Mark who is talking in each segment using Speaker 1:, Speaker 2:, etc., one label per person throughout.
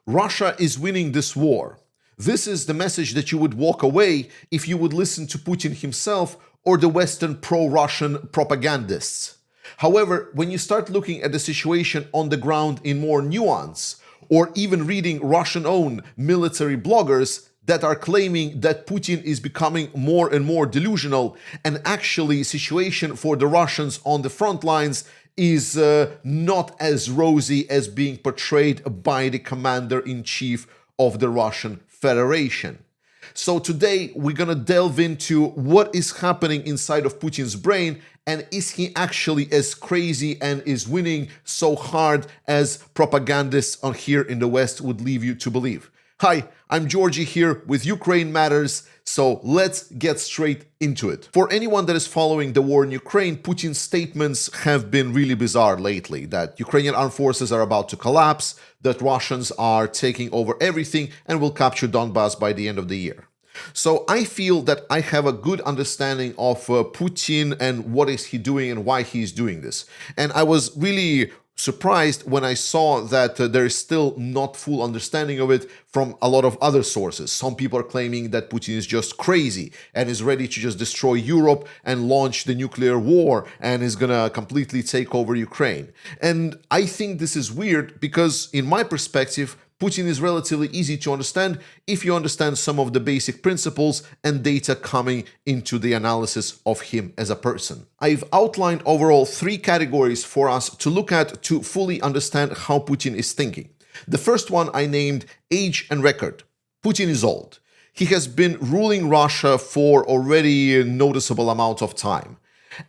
Speaker 1: Russia is winning this war. This is the message that you would walk away if you would listen to Putin himself or the Western pro-Russian propagandists. However, when you start looking at the situation on the ground in more nuance, or even reading Russian-owned military bloggers that are claiming that Putin is becoming more and more delusional, and actually situation for the Russians on the front lines is not as rosy as being portrayed by the commander-in-chief of the Russian Federation. So today we're gonna delve into what is happening inside of Putin's brain, and is he actually as crazy and is winning so hard as propagandists on here in the West would leave you to believe. Hi, I'm Georgie here with Ukraine Matters, so let's get straight into it. For anyone that is following the war in Ukraine, Putin's statements have been really bizarre lately, that Ukrainian armed forces are about to collapse, that Russians are taking over everything and will capture Donbass by the end of the year. So I feel that I have a good understanding of Putin and what is he doing and why he's doing this. And I was really surprised when I saw that there is still not full understanding of it from a lot of other sources. Some people are claiming that Putin is just crazy and is ready to just destroy Europe and launch the nuclear war and is gonna completely take over Ukraine. And I think this is weird because, in my perspective, Putin is relatively easy to understand if you understand some of the basic principles and data coming into the analysis of him as a person. I've outlined overall 3 categories for us to look at to fully understand how Putin is thinking. The first one I named age and record. Putin is old. He has been ruling Russia for already a noticeable amount of time.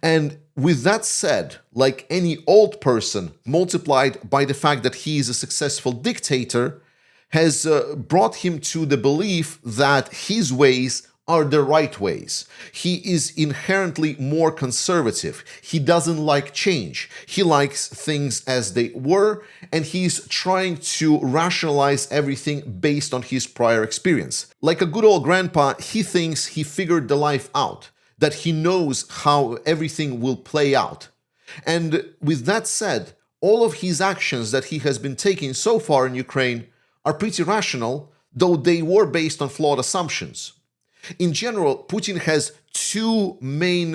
Speaker 1: And with that said, like any old person, multiplied by the fact that he is a successful dictator, has brought him to the belief that his ways are the right ways. He is inherently more conservative. He doesn't like change. He likes things as they were, and he's trying to rationalize everything based on his prior experience. Like a good old grandpa, he thinks he figured the life out, that he knows how everything will play out. And with that said, all of his actions that he has been taking so far in Ukraine are pretty rational, though they were based on flawed assumptions. In general, Putin has 2 main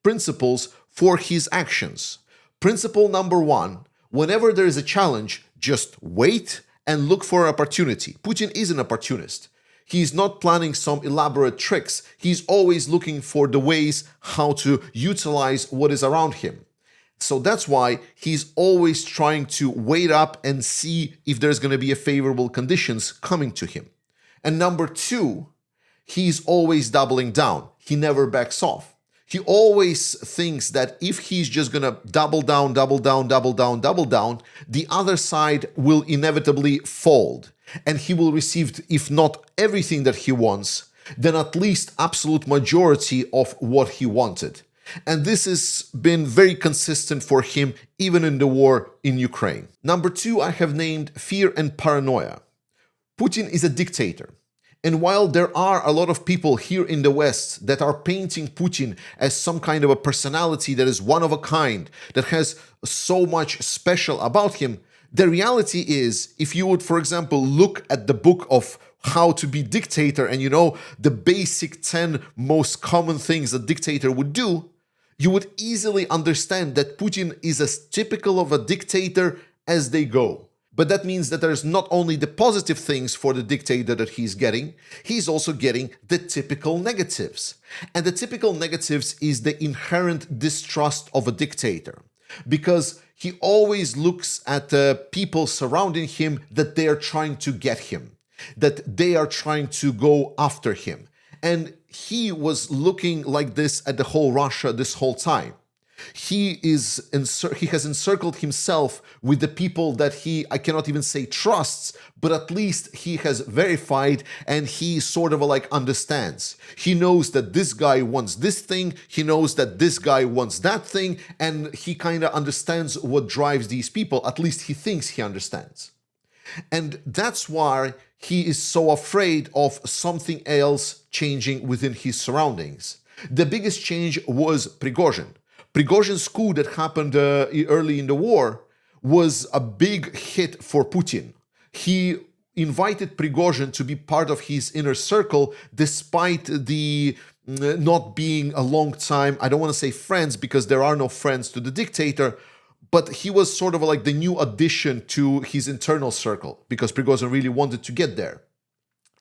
Speaker 1: principles for his actions. Principle number 1, whenever there is a challenge, just wait and look for an opportunity. Putin is an opportunist. He's not planning some elaborate tricks. He's always looking for the ways how to utilize what is around him. So that's why he's always trying to wait up and see if there's going to be a favorable conditions coming to him. And number 2, he's always doubling down. He never backs off. He always thinks that if he's just going to double down, the other side will inevitably fold. And he will receive, if not everything that he wants, then at least absolute majority of what he wanted. And this has been very consistent for him even in the war in Ukraine. Number 2, I have named fear and paranoia. Putin is a dictator. And while there are a lot of people here in the West that are painting Putin as some kind of a personality that is one of a kind, that has so much special about him, the reality is, if you would, for example, look at the book of How to Be Dictator and the basic 10 most common things a dictator would do, you would easily understand that Putin is as typical of a dictator as they go. But that means that there's not only the positive things for the dictator that he's getting, he's also getting the typical negatives. And the typical negatives is the inherent distrust of a dictator. Because he always looks at the people surrounding him that they are trying to get him, that they are trying to go after him. And he was looking like this at the whole Russia this whole time. He has encircled himself with the people that I cannot even say trusts, but at least he has verified and he sort of understands. He knows that this guy wants this thing, he knows that this guy wants that thing, and he kind of understands what drives these people. At least he thinks he understands. And that's why he is so afraid of something else changing within his surroundings. The biggest change was Prigozhin. Prigozhin's coup that happened early in the war was a big hit for Putin. He invited Prigozhin to be part of his inner circle, despite the not being a long time, I don't want to say friends, because there are no friends to the dictator, but he was sort of like the new addition to his internal circle, because Prigozhin really wanted to get there.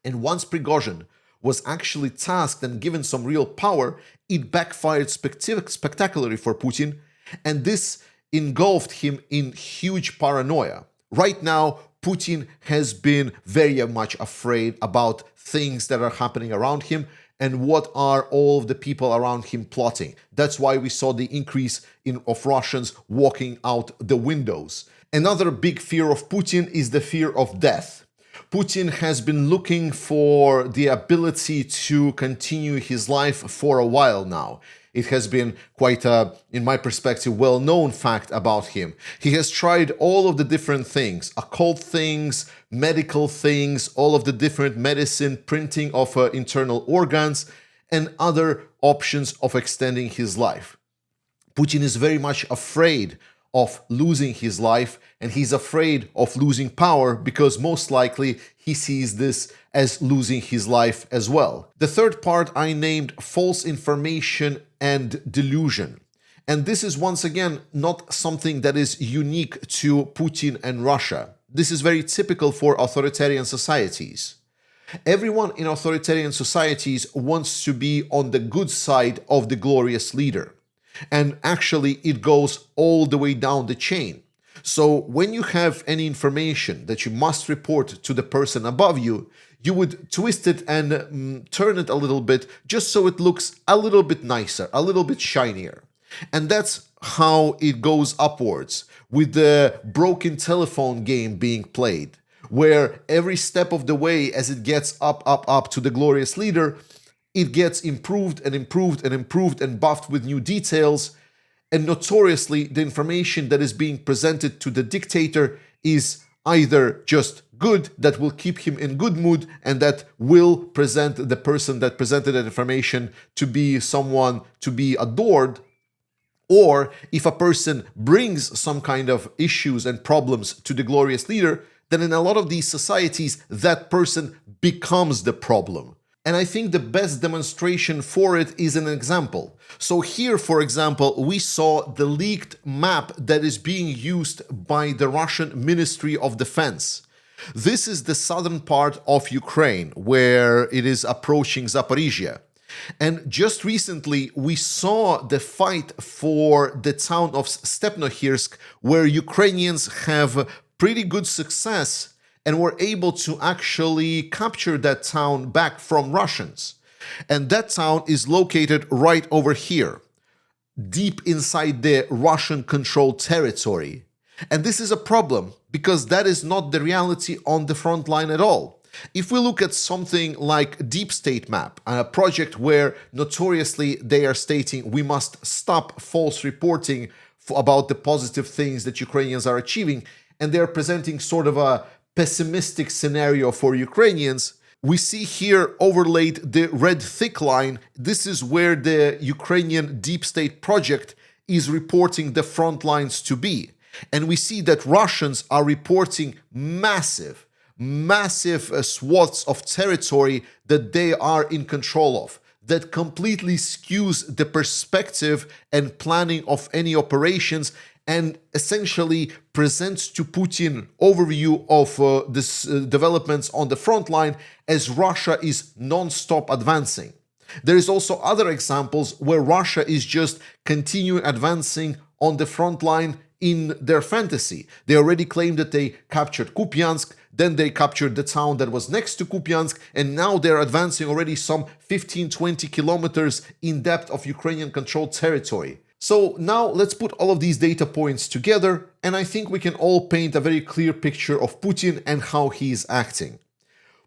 Speaker 1: And once Prigozhin was actually tasked and given some real power, it backfired spectacularly for Putin, and this engulfed him in huge paranoia. Right now, Putin has been very much afraid about things that are happening around him and what are all of the people around him plotting. That's why we saw the increase of Russians walking out the windows. Another big fear of Putin is the fear of death. Putin has been looking for the ability to continue his life for a while now. It has been quite a, in my perspective, well-known fact about him. He has tried all of the different things, occult things, medical things, all of the different medicine, printing of internal organs, and other options of extending his life. Putin is very much afraid of losing his life, and he's afraid of losing power because most likely he sees this as losing his life as well. The third part I named false information and delusion. And this is once again not something that is unique to Putin and Russia. This is very typical for authoritarian societies. Everyone in authoritarian societies wants to be on the good side of the glorious leader. And actually, it goes all the way down the chain. So when you have any information that you must report to the person above you, you would twist it and turn it a little bit just so it looks a little bit nicer, a little bit shinier. And that's how it goes upwards, with the broken telephone game being played, where every step of the way as it gets up to the glorious leader, it gets improved and improved and improved and buffed with new details. And notoriously, the information that is being presented to the dictator is either just good, that will keep him in good mood, and that will present the person that presented that information to be someone to be adored. Or if a person brings some kind of issues and problems to the glorious leader, then in a lot of these societies, that person becomes the problem. And I think the best demonstration for it is an example. So here, for example, we saw the leaked map that is being used by the Russian Ministry of Defense. This is the southern part of Ukraine, where it is approaching Zaporizhia. And just recently, we saw the fight for the town of Stepnohirsk, where Ukrainians have pretty good success and were able to actually capture that town back from Russians. And that town is located right over here, deep inside the Russian-controlled territory. And this is a problem, because that is not the reality on the front line at all. If we look at something like Deep State Map, a project where notoriously they are stating we must stop false reporting about the positive things that Ukrainians are achieving, and they're presenting sort of a pessimistic scenario for Ukrainians, we see here overlaid the red thick line. This is where the Ukrainian deep state project is reporting the front lines to be. And we see that Russians are reporting massive swaths of territory that they are in control of, that completely skews the perspective and planning of any operations, and essentially presents to Putin overview of this developments on the front line as Russia is non-stop advancing. There is also other examples where Russia is just continuing advancing on the front line in their fantasy. They already claimed that they captured Kupiansk, then they captured the town that was next to Kupiansk, and now they're advancing already some 15-20 kilometers in depth of Ukrainian-controlled territory. So now let's put all of these data points together, and I think we can all paint a very clear picture of Putin and how he is acting.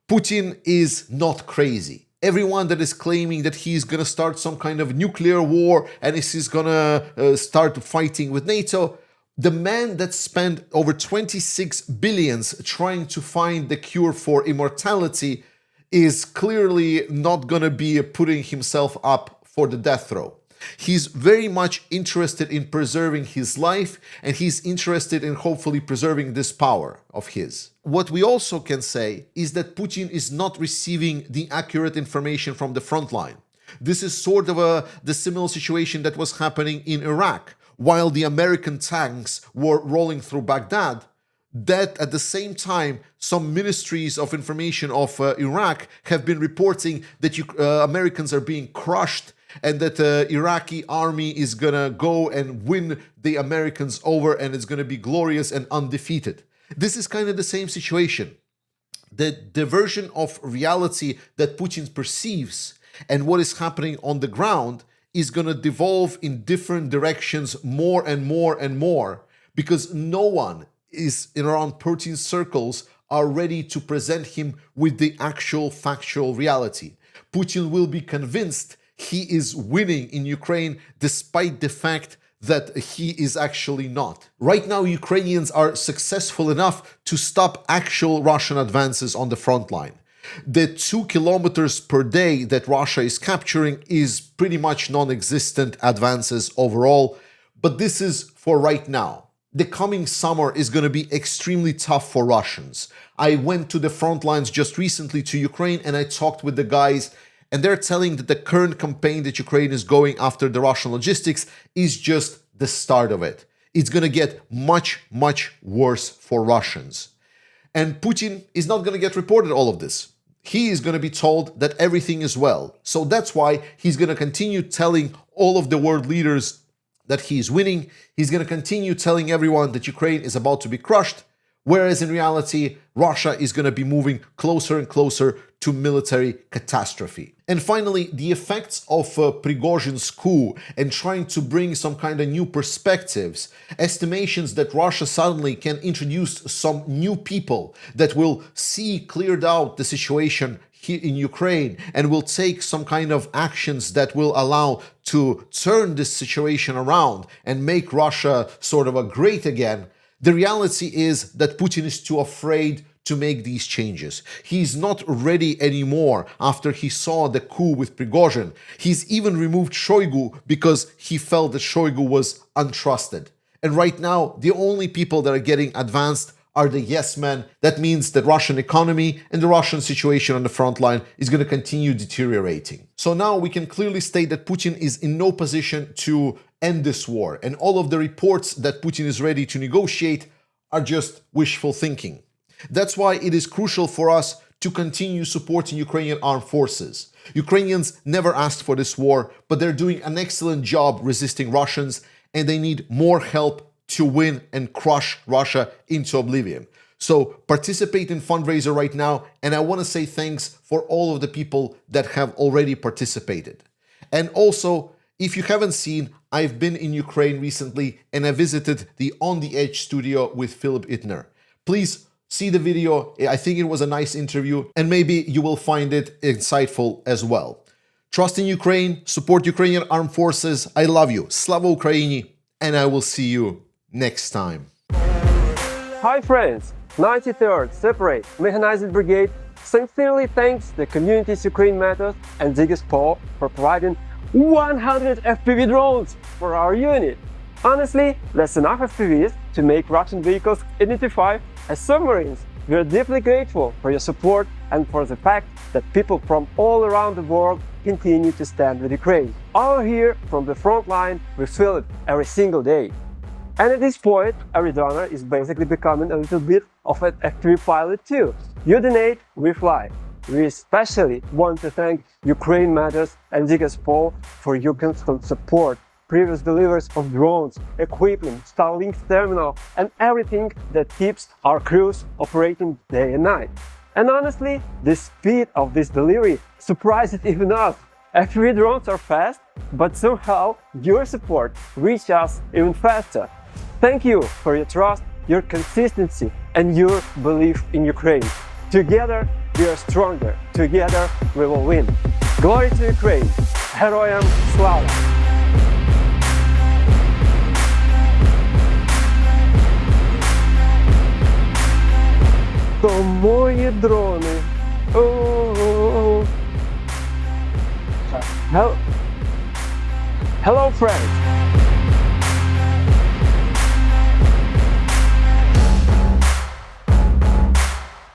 Speaker 1: Putin is not crazy. Everyone that is claiming that he's going to start some kind of nuclear war and he's going to start fighting with NATO, the man that spent over 26 billions trying to find the cure for immortality is clearly not going to be putting himself up for the death row. He's very much interested in preserving his life, and he's interested in hopefully preserving this power of his. What we also can say is that Putin is not receiving the accurate information from the front line. This is sort of the similar situation that was happening in Iraq. While the American tanks were rolling through Baghdad, that at the same time, some ministries of information of Iraq have been reporting that Americans are being crushed and that the Iraqi army is gonna go and win the Americans over and it's gonna be glorious and undefeated. This is kind of the same situation. The version of reality that Putin perceives and what is happening on the ground is gonna devolve in different directions more and more and more, because no one is in around Putin's circles are ready to present him with the actual factual reality. Putin will be convinced he is winning in Ukraine despite the fact that he is actually not. Right now, Ukrainians are successful enough to stop actual Russian advances on the front line. The 2 kilometers per day that Russia is capturing is pretty much non-existent advances overall, but this is for right now. The coming summer is going to be extremely tough for Russians. I went to the front lines just recently to Ukraine and I talked with the guys, and they're telling that the current campaign that Ukraine is going after the Russian logistics is just the start of it. It's going to get much, much worse for Russians. And Putin is not going to get reported all of this. He is going to be told that everything is well. So that's why he's going to continue telling all of the world leaders that he's winning. He's going to continue telling everyone that Ukraine is about to be crushed, whereas in reality, Russia is going to be moving closer and closer to military catastrophe. And finally, the effects of Prigozhin's coup and trying to bring some kind of new perspectives, estimations that Russia suddenly can introduce some new people that will see cleared out the situation here in Ukraine and will take some kind of actions that will allow to turn this situation around and make Russia sort of a great again. The reality is that Putin is too afraid to make these changes. He's not ready anymore after he saw the coup with Prigozhin. He's even removed Shoigu because he felt that Shoigu was untrusted. And right now, the only people that are getting advanced are the yes men. That means that Russian economy and the Russian situation on the front line is going to continue deteriorating. So now we can clearly state that Putin is in no position to end this war, and all of the reports that Putin is ready to negotiate are just wishful thinking. That's why it is crucial for us to continue supporting Ukrainian armed forces. Ukrainians never asked for this war, but they're doing an excellent job resisting Russians, and they need more help to win and crush Russia into oblivion. So participate in fundraiser right now, and I want to say thanks for all of the people that have already participated. And also, if you haven't seen, I've been in Ukraine recently and I visited the On the Edge studio with Philip Ittner. Please see the video. I think it was a nice interview and maybe you will find it insightful as well. Trust in Ukraine, support Ukrainian armed forces. I love you. Slava Ukraini, and I will see you next time.
Speaker 2: Hi friends, 93rd Separate Mechanized Brigade sincerely thanks the communities Ukraine Matters and Ziggy for providing 100 FPV drones for our unit. Honestly, that's enough FPVs to make Russian vehicles identify as submarines. We are deeply grateful for your support and for the fact that people from all around the world continue to stand with Ukraine. All here from the front line, we feel it every single day. And at this point, every donor is basically becoming a little bit of an FPV pilot too. You donate, we fly. We especially want to thank Ukraine Matters and Ziggy for your constant support, previous deliveries of drones, equipment, Starlink terminal, and everything that keeps our crews operating day and night. And honestly, the speed of this delivery surprises even us. FPV drones are fast, but somehow your support reaches us even faster. Thank you for your trust, your consistency, and your belief in Ukraine. Together, we are stronger. Together, we will win. Glory to Ukraine! Героям слава! То мої дрони. Hello friends,